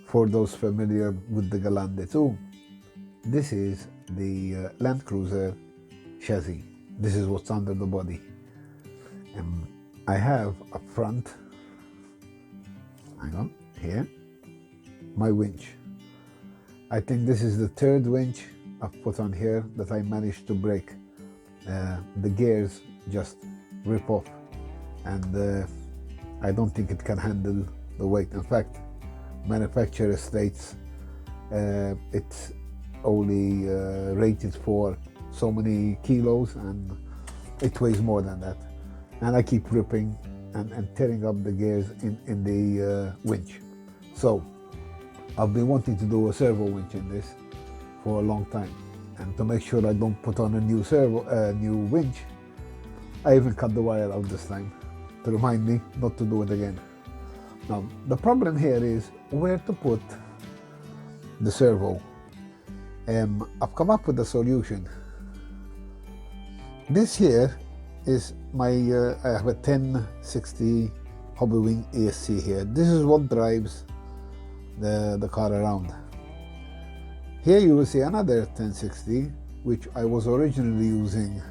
For those familiar with the Gelande too, this is the Land Cruiser chassis. This is what's under the body. I have up front, hang on, here, my winch. I think this is the third winch I've put on here that I managed to break. The gears just rip off, and I don't think it can handle the weight. In fact, manufacturer states it's only rated for so many kilos, and it weighs more than that. And I keep ripping and tearing up the gears in the winch. So I've been wanting to do a servo winch in this for a long time, and to make sure I don't put on a new winch, I even cut the wire out this time to remind me not to do it again. Now the problem here is where to put the servo. I've come up with a solution. This here is my, I have a 1060 Hobby Wing ESC here. This is what drives the car around. Here you will see another 1060, which I was originally using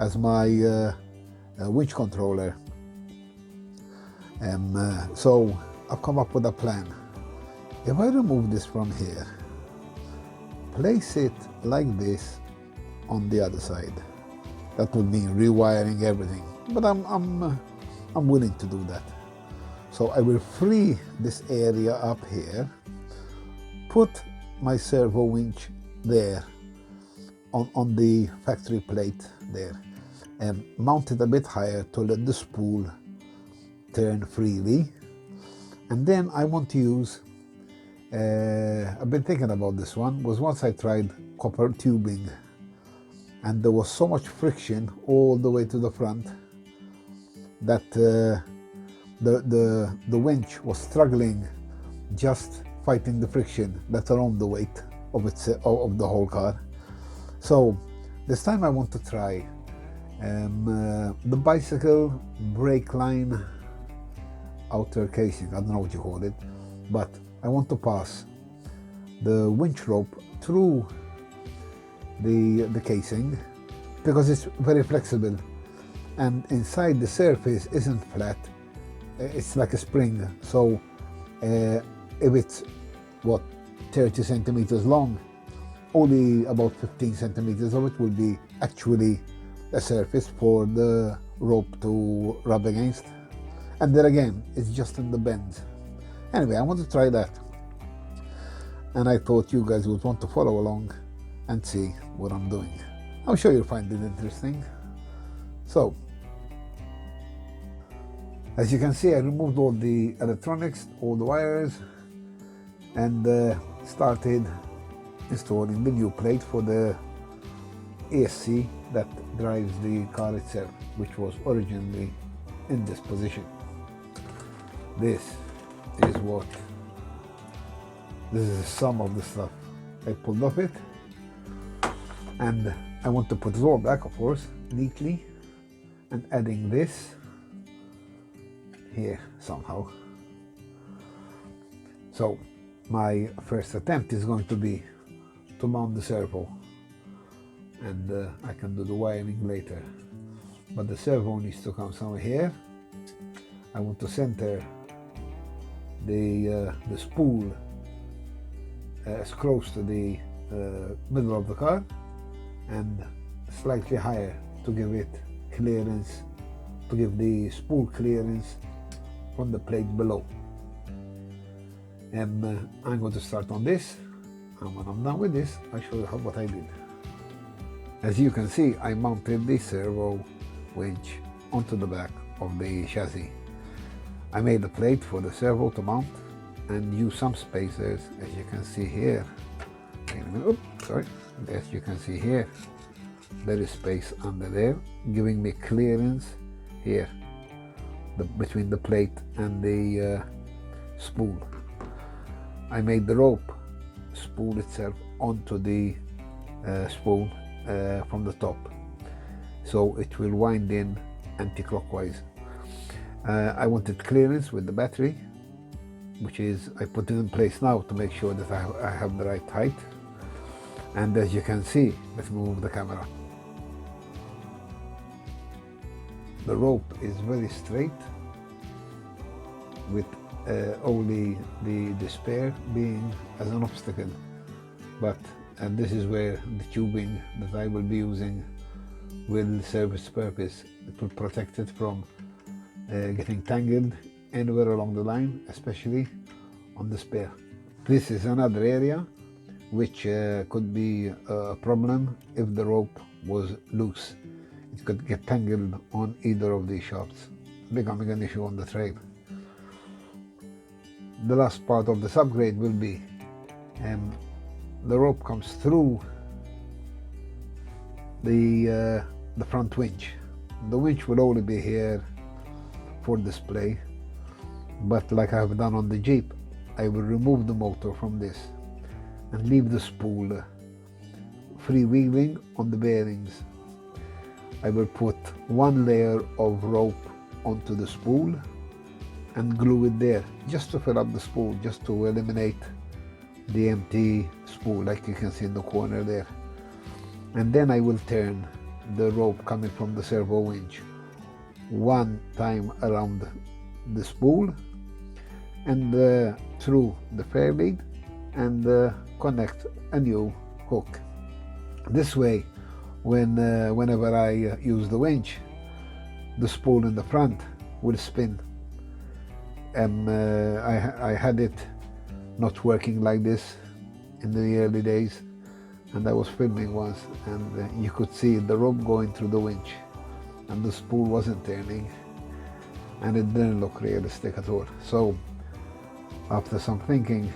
as my winch controller. So I've come up with a plan. If I remove this from here, place it like this on the other side. That would mean rewiring everything, but I'm willing to do that. So I will free this area up here, put my servo winch there on the factory plate there, and mount it a bit higher to let the spool turn freely. And then I want to use, I've been thinking about this one, was once I tried copper tubing, and there was so much friction all the way to the front that the winch was struggling just fighting the friction, let alone the weight of the whole car. So this time I want to try the bicycle brake line outer casing. I don't know what you call it, but I want to pass the winch rope through the casing, because it's very flexible, and inside the surface isn't flat, it's like a spring. So if it's 30 centimeters long, only about 15 centimeters of it will be actually a surface for the rope to rub against, and then again it's just in the bends. Anyway, I want to try that, and I thought you guys would want to follow along and see what I'm doing. I'm sure you'll find it interesting. So, as you can see, I removed all the electronics, all the wires, and started installing the new plate for the ESC that drives the car itself, which was originally in this position. This is some of the stuff I pulled off it, and I want to put it all back, of course, neatly, and adding this here somehow. So my first attempt is going to be to mount the servo, and I can do the wiring later, but the servo needs to come somewhere here. I want to center the spool as close to the middle of the car, and slightly higher to give it clearance, to give the spool clearance from the plate below. And I'm going to start on this, and when I'm done with this, I'll show you what I did. As you can see, I mounted the servo winch onto the back of the chassis. I made a plate for the servo to mount and use some spacers, as you can see here. As you can see here, there is space under there, giving me clearance here between the plate and the spool. I made the rope spool itself onto the spool from the top, so it will wind in anti-clockwise. I wanted clearance with the battery, which is I put it in place now to make sure that I have the right height. And as you can see, let's move the camera. The rope is very straight, with only the spare being as an obstacle. And this is where the tubing that I will be using will serve its purpose. It will protect it from getting tangled anywhere along the line, especially on the spare. This is another area which could be a problem if the rope was loose. It could get tangled on either of these shafts, becoming an issue on the trail. The last part of this upgrade will be the rope comes through the front winch. The winch will only be here for display, but like I have done on the Jeep, I will remove the motor from this and leave the spool freewheeling on the bearings. I will put one layer of rope onto the spool and glue it there, just to fill up the spool, just to eliminate the empty spool like you can see in the corner there. And then I will turn the rope coming from the servo winch one time around the spool and through the fair lead and connect a new hook. This way, whenever I use the winch, the spool in the front will spin. I had it not working like this in the early days, and I was filming once, and you could see the rope going through the winch and the spool wasn't turning, and it didn't look realistic at all. So after some thinking,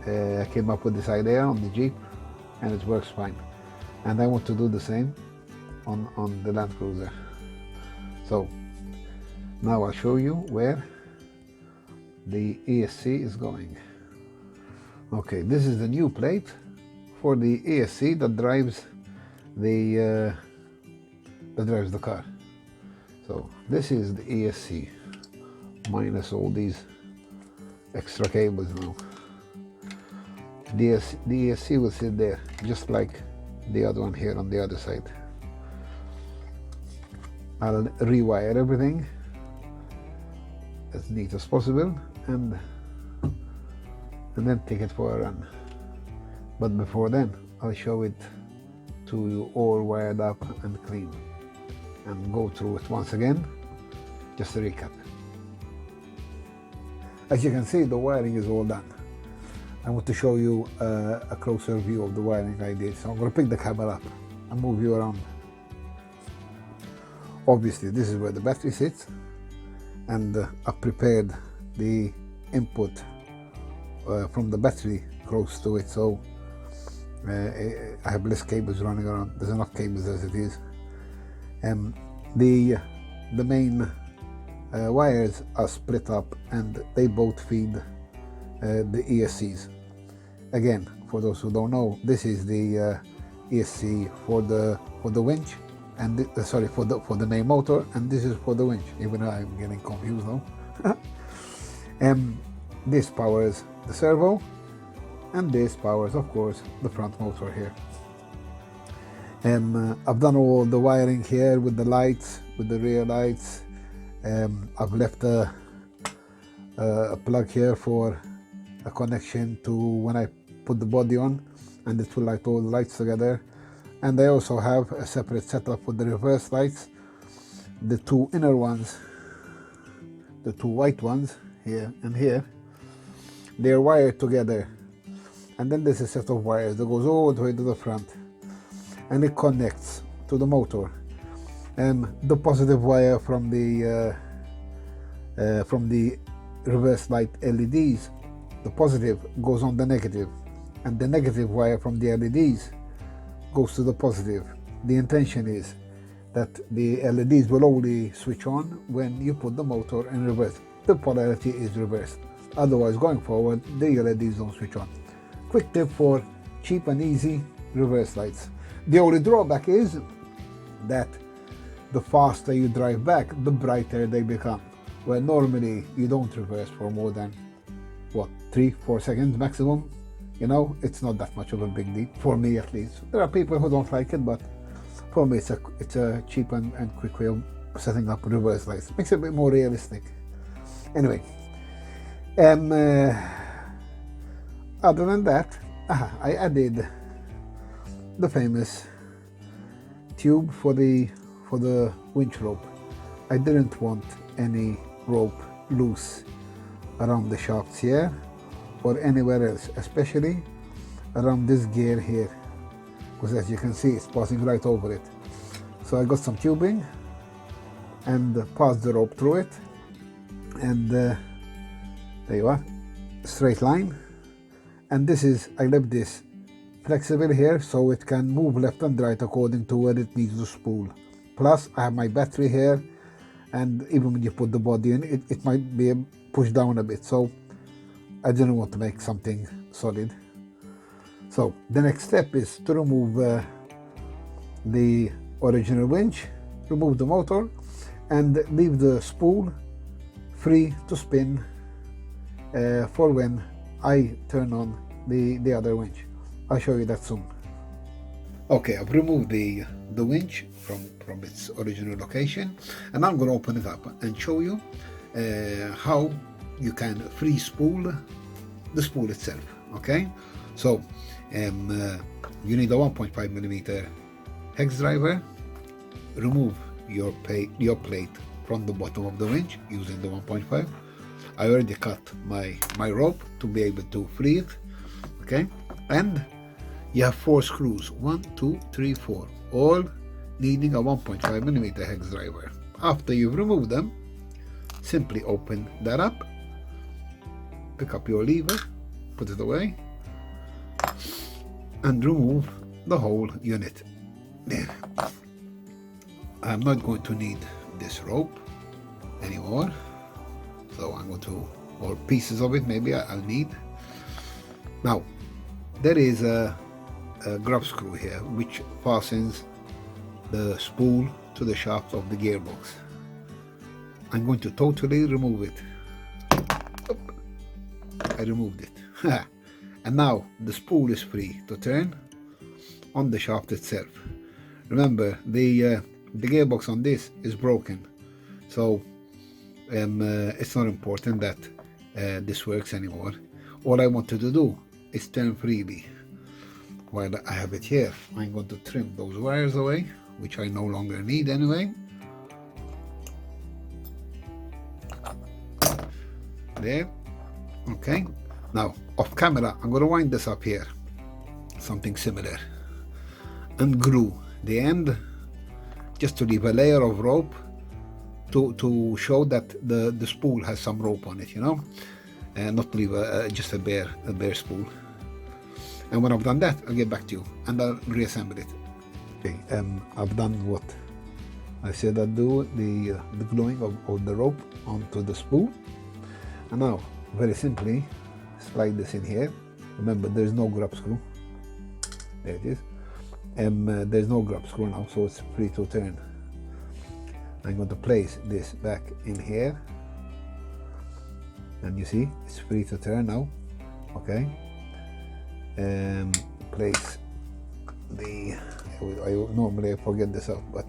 I came up with this idea on the Jeep, and it works fine, and I want to do the same on the Land Cruiser. So now I'll show you where the ESC is going. Okay, this is the new plate for the ESC that drives the car. So this is the ESC minus all these extra cables now. The ESC will sit there just like the other one here on the other side. I'll rewire everything as neat as possible and then take it for a run. But before then, I'll show it to you all wired up and clean, and go through it once again, just to recap. As you can see, the wiring is all done. I want to show you a closer view of the wiring I did. So I'm going to pick the cable up and move you around. Obviously, this is where the battery sits, and I've prepared the input from the battery close to it, so I have less cables running around. There's enough cables as it is. The main wires are split up, and they both feed the ESCs. Again, for those who don't know, this is the ESC for the winch, and sorry, for the main motor, and this is for the winch, even though I'm getting confused now. This powers the servo, and this powers, of course, the front motor here. I've done all the wiring here with the lights, with the rear lights. I've left a plug here for a connection to when I put the body on, and it will light all the lights together. And I also have a separate setup for the reverse lights. The two inner ones, the two white ones here and here, they're wired together. And then there's a set of wires that goes all the way to the front, and it connects to the motor. The positive wire from the reverse light LEDs, the positive goes on the negative, and the negative wire from the LEDs goes to the positive. The intention is that the LEDs will only switch on when you put the motor in reverse. The polarity is reversed. Otherwise, going forward, the LEDs don't switch on. Quick tip for cheap and easy reverse lights. The only drawback is that the faster you drive back, the brighter they become. Well, normally you don't reverse for more than what, 3-4 seconds maximum. You know, it's not that much of a big deal, for me at least. There are people who don't like it, but for me it's a cheap and quick way of setting up reverse lights. Makes it a bit more realistic. Anyway, other than that, I added the famous tube for the winch rope. I didn't want any rope loose around the shafts here or anywhere else, especially around this gear here, because as you can see it's passing right over it. So I got some tubing and passed the rope through it, and there you are, straight line. And this is, I left this flexible here so it can move left and right according to where it needs to spool. Plus I have my battery here, and even when you put the body in, it might be pushed down a bit, so I didn't want to make something solid. So the next step is to remove the original winch, remove the motor, and leave the spool free to spin for when I turn on the other winch. I'll show you that soon. Okay, I've removed the winch from its original location, and I'm going to open it up and show you how you can free spool the spool itself. Okay, so you need a 1.5mm hex driver. Remove your plate from the bottom of the winch using the 1.5. I already cut my rope to be able to free it. Okay, and you have 4 screws, 1, 2, 3, 4, all needing a 1.5mm hex driver. After you've removed them, simply open that up, pick up your lever, put it away, and remove the whole unit. There. I'm not going to need this rope anymore, so I'm going to, or pieces of it maybe I'll need. Now, there is a grub screw here which fastens the spool to the shaft of the gearbox. I'm going to totally remove it. I removed it. And now the spool is free to turn on the shaft itself. Remember, the gearbox on this is broken, so it's not important that this works anymore. All I wanted to do is turn freely. While I have it here, I'm going to trim those wires away, which I no longer need anyway. There. Okay. Now, off camera, I'm going to wind this up here. Something similar. Unscrew the end, just to leave a layer of rope to show that the spool has some rope on it, you know, and not leave just a bare spool. And when I've done that, I'll get back to you and I'll reassemble it. Okay, I've done what I said I'd do, the gluing of the rope onto the spool. And now, very simply, slide this in here. Remember, there's no grub screw. There it is. There's no grub screw now, so it's free to turn. I'm going to place this back in here, and you see it's free to turn now. Okay, place the, normally I forget this out, but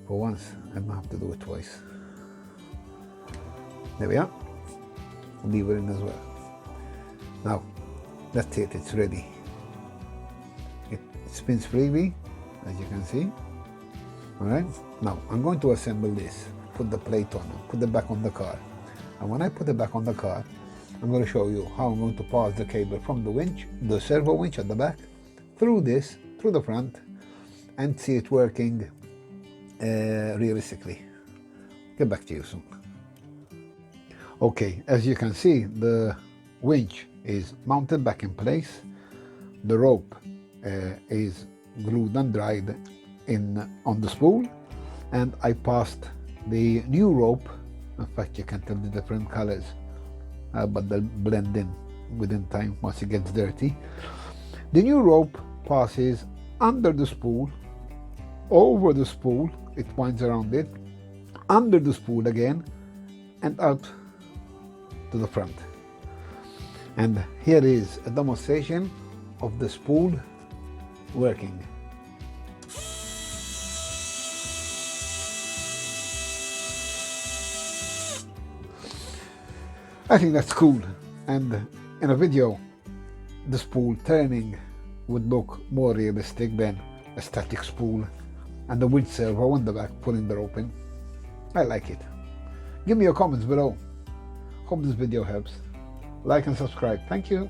for once I'm gonna have to do it twice. There we are. Leave it in as well. Now that's it, it's ready. It spins freely, as you can see. Alright, now I'm going to assemble this, put the plate on, put it back on the car. And when I put it back on the car, I'm going to show you how I'm going to pass the cable from the winch, the servo winch at the back, through this, through the front, and see it working realistically. Get back to you soon. Okay, as you can see, the winch is mounted back in place. The rope is glued and dried on the spool, and I passed the new rope. In fact, you can tell the different colors, but they'll blend in within time once it gets dirty. The new rope passes under the spool, over the spool, it winds around it, under the spool again, and out to the front. And here is a demonstration of the spool working. I think that's cool, and in a video the spool turning would look more realistic than a static spool, and the winch servo on the back pulling the rope in. I like it. Give me your comments below. Hope this video helps. Like and subscribe. Thank you.